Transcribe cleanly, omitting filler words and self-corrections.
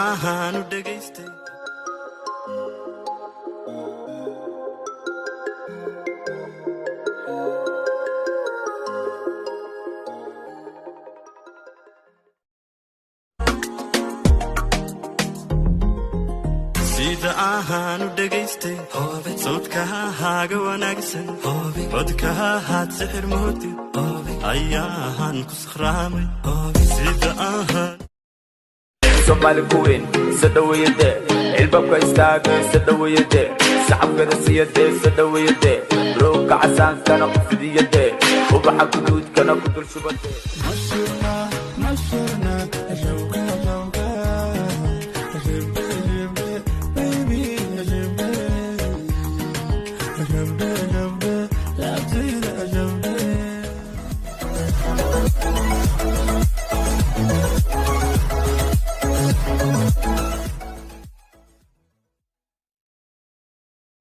ahaan u dhageystay sida ahaan u dhageystay sawdkahaaga wanaagsan codkahaaad sixir moodid ayaahan ku sakhraamay sida ahaan Somali Queen sadawiyade ilbabka istaaga sadawiyade shacabka siyade sadawiyade rooga casaan kana qufidiyade ubaxa guduud kana ku dul shubade